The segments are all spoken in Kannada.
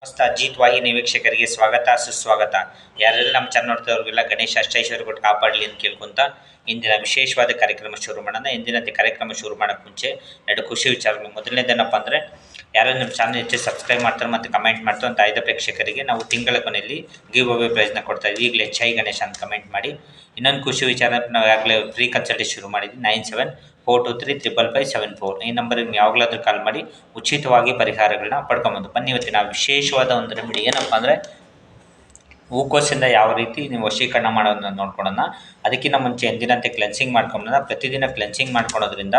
ನಮಸ್ತೆ ಅಜಿತ್ ವಾಹಿನಿ ವೀಕ್ಷಕರಿಗೆ ಸ್ವಾಗತ ಸುಸ್ವಾಗತ. ಯಾರೆಲ್ಲ ನಮ್ಮ ಚಾನಲ್ ನೋಡ್ತಿರೋರಿಗೆಲ್ಲ ಗಣೇಶ ಅಷ್ಟೈಶ್ವರ್ಯ ಕೊಟ್ಟು ಕಾಪಾಡಲಿ ಅಂತ ಕೇಳ್ಕೊಂತ ಇಂದಿನ ವಿಶೇಷವಾದ ಕಾರ್ಯಕ್ರಮ ಶುರು ಮಾಡೋಣ. ಇಂದಿನಂತೆ ಕಾರ್ಯಕ್ರಮ ಶುರು ಮಾಡೋಕ್ಕೆ ಮುಂಚೆ ಎರಡು ಖುಷಿ ವಿಚಾರಗಳು. ಮೊದಲನೇದೇನಪ್ಪ ಅಂದರೆ ಯಾರು ನಮ್ಮ ಚಾನಲ್ ಹೆಚ್ಚು ಸಬ್ಸ್ಕ್ರೈಬ್ ಮಾಡ್ತಾರೆ ಮತ್ತು ಕಮೆಂಟ್ ಮಾಡ್ತಾರೆ ಅಂತ 5 ಪ್ರೇಕ್ಷಕರಿಗೆ ನಾವು ತಿಂಗಳ ಕೊನೆಯಲ್ಲಿ ಗಿವ್ ಅವೇ ಪ್ರೈಸ್ನ ಕೊಡ್ತಾ ಇದ್ದೀವಿ. ಈಗಲೇ ಜೈ ಗಣೇಶ ಅಂತ ಕಮೆಂಟ್ ಮಾಡಿ. ಇನ್ನೊಂದು ಖುಷಿ ವಿಚಾರ, ನಾವು ಆಗಲೇ ಫ್ರೀ ಕನ್ಸಲ್ಟೇಷನ್ ಶುರು ಮಾಡಿದ್ವಿ. 9742355574 ಈ ನಂಬರಿಗೆ ನೀವು ಯಾವಾಗಲಾದರೂ ಕಾಲ್ ಮಾಡಿ ಉಚಿತವಾಗಿ ಪರಿಹಾರಗಳನ್ನ ಪಡ್ಕೊಬೋದು. ಬನ್ನಿ ಇವತ್ತಿನ ವಿಶೇಷವಾದ ಒಂದು ರೆಮಿಡಿ ಏನಪ್ಪ ಅಂದರೆ ಹೂಕೋಸಿಂದ ಯಾವ ರೀತಿ ನೀವು ವಶೀಕರಣ ಮಾಡೋದನ್ನ ನೋಡ್ಕೊಳ್ಳೋಣ. ಅದಕ್ಕಿಂತ ಮುಂಚೆ ಎಂದಿನಂತೆ ಕ್ಲೆನ್ಸಿಂಗ್ ಮಾಡ್ಕೊಳ್ಳೋಣ. ಪ್ರತಿದಿನ ಕ್ಲೆನ್ಸಿಂಗ್ ಮಾಡ್ಕೊಳ್ಳೋದ್ರಿಂದ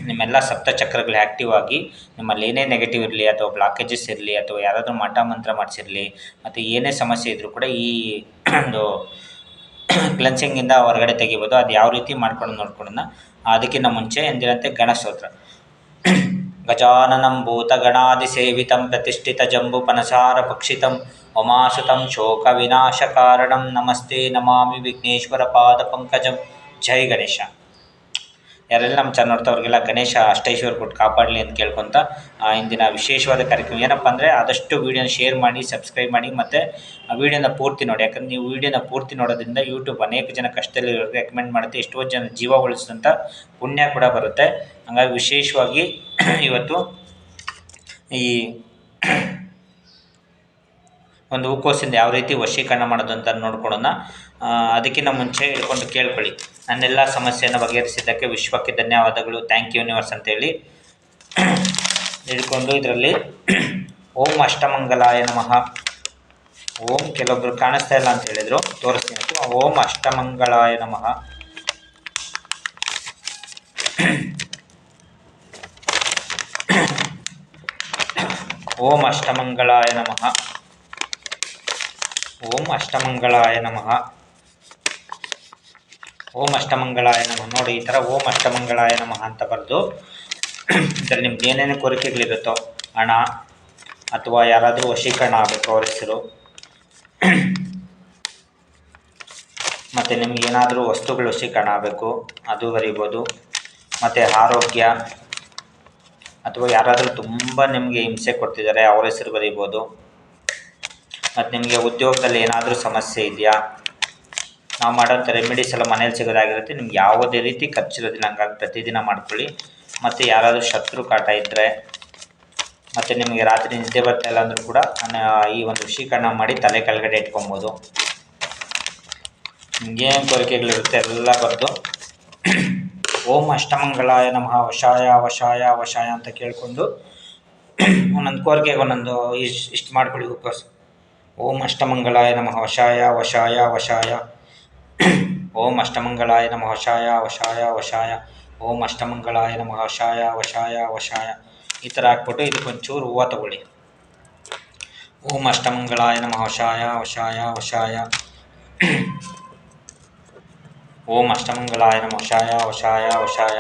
ನಿಮ್ಮೆಲ್ಲ ಸಪ್ತ ಚಕ್ರಗಳು ಆ್ಯಕ್ಟಿವ್ ಆಗಿ ನಿಮ್ಮಲ್ಲಿ ಏನೇ ನೆಗೆಟಿವ್ ಇರಲಿ ಅಥವಾ ಬ್ಲಾಕೇಜಸ್ ಇರಲಿ ಅಥವಾ ಯಾರಾದರೂ ಮಾಟ ಮಂತ್ರ ಮಾಡಿಸಿರಲಿ ಮತ್ತು ಏನೇ ಸಮಸ್ಯೆ ಇದ್ದರೂ ಕೂಡ ಈ ಒಂದು ಕ್ಲೆನ್ಸಿಂಗಿಂದ ಹೊರಗಡೆ ತೆಗಿಬೋದು. ಅದು ಯಾವ ರೀತಿ ಮಾಡ್ಕೊಂಡು ನೋಡ್ಕೊಳ್ಳೋಣ. ಅದಕ್ಕಿಂತ ಮುಂಚೆ ಎಂದಿನಂತೆ ಗಣಸ್ತೋತ್ರ. ಗಜಾನನಂ ಭೂತಗಣಾದಿಸೇವಿತಂ ಪ್ರತಿಷ್ಠಿತ ಜಂಬು ಪನಸಾರ ಪಕ್ಷಿತಂ ಉಮಾಸುತಂ ಶೋಕ ವಿನಾಶ ಕಾರಣಂ ನಮಸ್ತೆ ನಮಾಮಿ ವಿಘ್ನೇಶ್ವರ ಪಾದ ಪಂಕಜಂ. ಜೈ ಗಣೇಶ. ಯಾರೆಲ್ಲ ನಮ್ಮ ಚಾನಲ್ ನೋಡ್ತವ್ರಿಗೆಲ್ಲ ಗಣೇಶ ಅಷ್ಟೈಶ್ವರ್ಯ ಕೊಟ್ಟು ಕಾಪಾಡಲಿ ಅಂತ ಕೇಳ್ಕೊತ ಇಂದಿನ ವಿಶೇಷವಾದ ಕಾರ್ಯಕ್ರಮ ಏನಪ್ಪ ಅಂದರೆ ಆದಷ್ಟು ವೀಡಿಯೋನ ಶೇರ್ ಮಾಡಿ, ಸಬ್ಸ್ಕ್ರೈಬ್ ಮಾಡಿ ಮತ್ತು ವೀಡಿಯೋನ ಪೂರ್ತಿ ನೋಡಿ. ಯಾಕಂದರೆ ನೀವು ವೀಡಿಯೋನ ಪೂರ್ತಿ ನೋಡೋದ್ರಿಂದ ಯೂಟ್ಯೂಬ್ ಅನೇಕ ಜನ ಕಷ್ಟದಲ್ಲಿರೋರಿಗೆ ರೆಕಮೆಂಡ್ ಮಾಡುತ್ತೆ. ಎಷ್ಟೋ ಜನ ಜೀವ ಉಳಿಸಿದಂಥ ಪುಣ್ಯ ಕೂಡ ಬರುತ್ತೆ. ಹಾಗಾಗಿ ವಿಶೇಷವಾಗಿ ಇವತ್ತು ಈ ಒಂದು ಹೂಕೋಸಿಂದ ಯಾವ ರೀತಿ ವಶೀಕರಣ ಮಾಡೋದು ಅಂತ ನೋಡ್ಕೊಳ್ಳೋಣ. ಅದಕ್ಕಿಂತ ಮುಂಚೆ ಹೇಳ್ಕೊಂಡು ಕೇಳ್ಕೊಳ್ಳಿ. ನನ್ನೆಲ್ಲ ಸಮಸ್ಯೆಯನ್ನು ಬಗೆಹರಿಸಿದ್ದಕ್ಕೆ ವಿಶ್ವಕ್ಕೆ ಧನ್ಯವಾದಗಳು, ಥ್ಯಾಂಕ್ ಯು ಯೂನಿವರ್ಸ್ ಅಂತೇಳಿ ಹೇಳ್ಕೊಂಡು ಇದರಲ್ಲಿ ಓಂ ಅಷ್ಟಮಂಗಲಾಯ ನಮಃ. ಓಂ ಕೆಲವೊಬ್ಬರು ಕಾಣಿಸ್ತಾ ಇಲ್ಲ ಅಂತ ಹೇಳಿದರು, ತೋರಿಸ್ತೀನಿ. ಓಂ ಅಷ್ಟಮಂಗಲಾಯ ನಮಃ. ಓಂ ಅಷ್ಟಮಂಗಲಾಯ ನಮಃ. ಓಂ ಅಷ್ಟಮಂಗಲಾಯ ನಮಃ. ಓಂ ಅಷ್ಟಮಂಗಲಾಯ ನಮಃ. ನೋಡಿ, ಈ ಥರ ಓಂ ಅಷ್ಟಮಂಗಲಾಯ ನಮಃ ಅಂತ ಬರೆದು ಇದರಲ್ಲಿ ನಿಮ್ಗೆ ಏನೇನು ಕೋರಿಕೆಗಳಿರುತ್ತೋ, ಹಣ ಅಥವಾ ಯಾರಾದರೂ ವಶೀಕರಣ ಆಗಬೇಕು ಅವ್ರ ಹೆಸರು, ಮತ್ತು ನಿಮಗೇನಾದರೂ ವಸ್ತುಗಳು ವಶೀಕರಣ ಆಗಬೇಕು ಅದು ಬರೀಬೋದು, ಮತ್ತು ಆರೋಗ್ಯ ಅಥವಾ ಯಾರಾದರೂ ತುಂಬ ನಿಮಗೆ ಹಿಂಸೆ ಕೊಡ್ತಿದ್ದಾರೆ ಅವ್ರ ಹೆಸರು ಬರೀಬೋದು, ಮತ್ತು ನಿಮಗೆ ಉದ್ಯೋಗದಲ್ಲಿ ಏನಾದರೂ ಸಮಸ್ಯೆ ಇದೆಯಾ, ನಾವು ಮಾಡೋಂಥ ರೆಮಿಡೀಸ್ ಎಲ್ಲ ಮನೇಲಿ ಸಿಗೋದಾಗಿರುತ್ತೆ. ನಿಮ್ಗೆ ಯಾವುದೇ ರೀತಿ ಖರ್ಚಿರೋದಿಲ್ಲ, ಹಂಗಾಗಿ ಪ್ರತಿದಿನ ಮಾಡ್ಕೊಳ್ಳಿ. ಮತ್ತು ಯಾರಾದರೂ ಶತ್ರು ಕಾಟ ಇದ್ದರೆ ಮತ್ತು ನಿಮಗೆ ರಾತ್ರಿ ನಿದ್ದೆ ಬರ್ತಾ ಇಲ್ಲ ಅಂದರೂ ಕೂಡ ಈ ಒಂದು ವಶೀಕರಣ ಮಾಡಿ ತಲೆ ಕೆಳಗಡೆ ಇಟ್ಕೊಬೋದು. ನಿಮಗೇನು ಕೋರಿಕೆಗಳಿರುತ್ತೆ ಎಲ್ಲ ಬರೆದು ಓಂ ಅಷ್ಟಮಂಗಲಾಯ ನಮಃ ವಶಾಯ ವಶಾಯ ವಶಾಯ ಅಂತ ಕೇಳಿಕೊಂಡು ಒಂದೊಂದು ಕೋರಿಕೆಗೆ ಒಂದೊಂದು ಇಷ್ಟು ಮಾಡ್ಕೊಳ್ಳಿ ಉಪವಾಸ. ಓಂ ಅಷ್ಟಮಂಗಲಾಯ ನಮಃ ವಶಾಯ ವಶಾಯ ವಶಾಯ. ಓಂ ಅಷ್ಟಮಂಗಲಾಯ ನಮಃ ವಶಾಯ ವಶಾಯ ವಶಾಯ. ಓಂ ಅಷ್ಟಮಂಗಲಾಯ ನಮಃ ವಶಾಯ ವಶಾಯ ವಶಾಯ. ಈ ಥರ ಹಾಕ್ಬಿಟ್ಟು ಇದಕ್ಕೊಂಚೂರು ಹೂವು ತಗೊಳ್ಳಿ. ಓಂ ಅಷ್ಟಮಂಗಲಾಯ ನಮಃ ವಶಾಯ ವಶಾಯ ವಶಾಯ. ಓಂ ಅಷ್ಟಮಂಗಲಾಯ ನಮಃ ವಶಾಯ ವಶಾಯ ವಶಾಯ.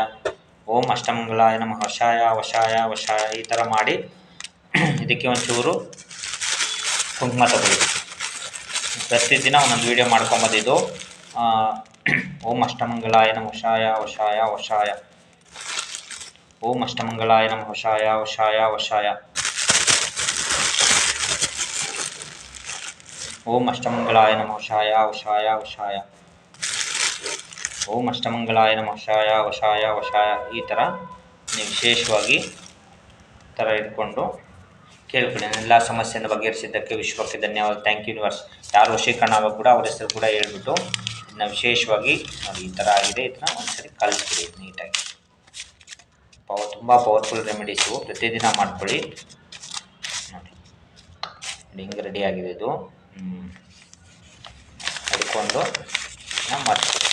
ಓಂ ಅಷ್ಟಮಂಗಲಾಯ ನಮಃ ವಶಾಯ ವಶಾಯ ವಶಾಯ. ಈ ಥರ ಮಾಡಿ ಇದಕ್ಕೆ ಒಂಚೂರು ಕುಂಕುಮ ತಗೊಳ್ಳಿ. ಪ್ರತಿದಿನ ಒಂದೊಂದು ವೀಡಿಯೋ ಮಾಡ್ಕೊಂಬಂದಿದ್ದು. ಓಂ ಅಷ್ಟಮಂಗಲಾಯ ನಮಃ ವಶಾಯ ವಶಾಯ ವಶಾಯ. ಓಂ ಅಷ್ಟಮಂಗಲಾಯ ನಮಃ ವಶಾಯ ವಶಾಯ ವಶಾಯ. ಓಂ ಅಷ್ಟಮಂಗಲಾಯ ನಮಃ ವಶಾಯ ವಶಾಯ ವಶಾಯ. ಓಂ ಅಷ್ಟಮಂಗಲಾಯ ನಮಃ ವಶಾಯ ವಶಾಯ ವಶಾಯ. ಈ ಥರ ನೀವು ವಿಶೇಷವಾಗಿ ಥರ ಇಟ್ಕೊಂಡು ಕೇಳ್ಕೊಳ್ಳಿ. ಎಲ್ಲ ಸಮಸ್ಯೆಯನ್ನು ಬಗೆಹರಿಸಿದ್ದಕ್ಕೆ ವಿಶ್ವಕ್ಕೆ ಧನ್ಯವಾದ, ಥ್ಯಾಂಕ್ ಯು ಯೂನಿವರ್ಸ್. ಯಾರು ವಶೀಕರಣ ಆಗಬೇಕು ಕೂಡ ಅವ್ರ ಹೆಸರು ಕೂಡ ಹೇಳ್ಬಿಟ್ಟು ಇದನ್ನ ವಿಶೇಷವಾಗಿ ನೋಡಿ ಈ ಥರ ಆಗಿದೆ. ಇದನ್ನ ಒಂದ್ಸರಿ ಕಲಿಸ್ಬಿಡಿ ನೀಟಾಗಿ. ತುಂಬ ಪವರ್ಫುಲ್ ರೆಮಿಡೀಸು, ಪ್ರತಿದಿನ ಮಾಡ್ಕೊಳ್ಳಿ. ನೋಡಿ ಹಿಂಗೆ ರೆಡಿಯಾಗಿದೆ ಇದು. ಹಿಡ್ಕೊಂಡು ಮಾಡಿಸ್ಬಿಡಿ.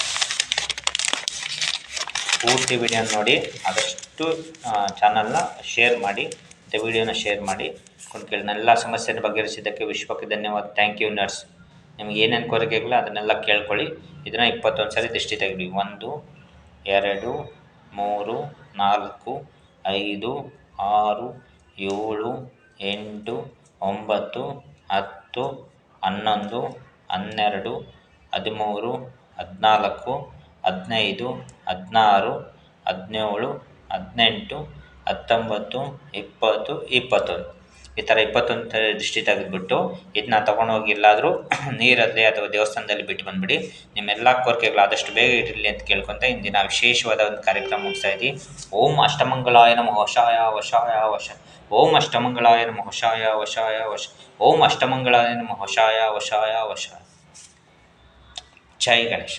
ಪೂರ್ತಿ ವಿಡಿಯೋನ ನೋಡಿ, ಆದಷ್ಟು ಚಾನಲ್ನ ಶೇರ್ ಮಾಡಿ ಮತ್ತು ವಿಡಿಯೋನ ಶೇರ್ ಮಾಡಿ ಕೊಂಡ್ಕೇಳಿ. ಎಲ್ಲ ಸಮಸ್ಯೆಯನ್ನು ಬಗೆಹರಿಸಿದ್ದಕ್ಕೆ ವಿಶ್ವಕ್ಕೆ ಧನ್ಯವಾದ, ಥ್ಯಾಂಕ್ ಯು ನರ್ಸ್. ನಿಮ್ಗೆ ಏನೇನು ಕೋರಿಕೆಗಳು ಅದನ್ನೆಲ್ಲ ಕೇಳ್ಕೊಳ್ಳಿ. ಇದನ್ನು 21 ಸರಿ ದೃಷ್ಟಿ ತೆಗಿಡಿ. 1 2 3 4 5 6 7 8 9 10 11 12 13 14 15 16 17 18 19 20 21. ಈ ಥರ 21 ದೃಷ್ಟಿ ತೆಗೆದುಬಿಟ್ಟು ಇದನ್ನ ತೊಗೊಂಡೋಗಿ ಎಲ್ಲಾದರೂ ನೀರಲ್ಲಿ ಅಥವಾ ದೇವಸ್ಥಾನದಲ್ಲಿ ಬಿಟ್ಟು ಬಂದುಬಿಡಿ. ನಿಮ್ಮೆಲ್ಲ ಕೋರಿಕೆಗಳು ಆದಷ್ಟು ಬೇಗ ಇರಲಿ ಅಂತ ಕೇಳ್ಕೊತ ಇಂದಿನ ವಿಶೇಷವಾದ ಒಂದು ಕಾರ್ಯಕ್ರಮ ಮುಗಿಸ್ತಾ ಇದ್ದೀವಿ. ಓಂ ಅಷ್ಟಮಂಗಳಾಯ ನಮಃ ವಶಾಯ ವಶಾಯ ವಶ. ಓಂ ಅಷ್ಟಮಂಗಳಾಯ ನಮಃ ವಶಾಯ ವಶಾಯ ವಶ. ಓಂ ಅಷ್ಟಮಂಗಳಾಯ ನಮಃ ವಶಾಯ ವಶಾಯ ವಶ. ಜೈ ಗಣೇಶ.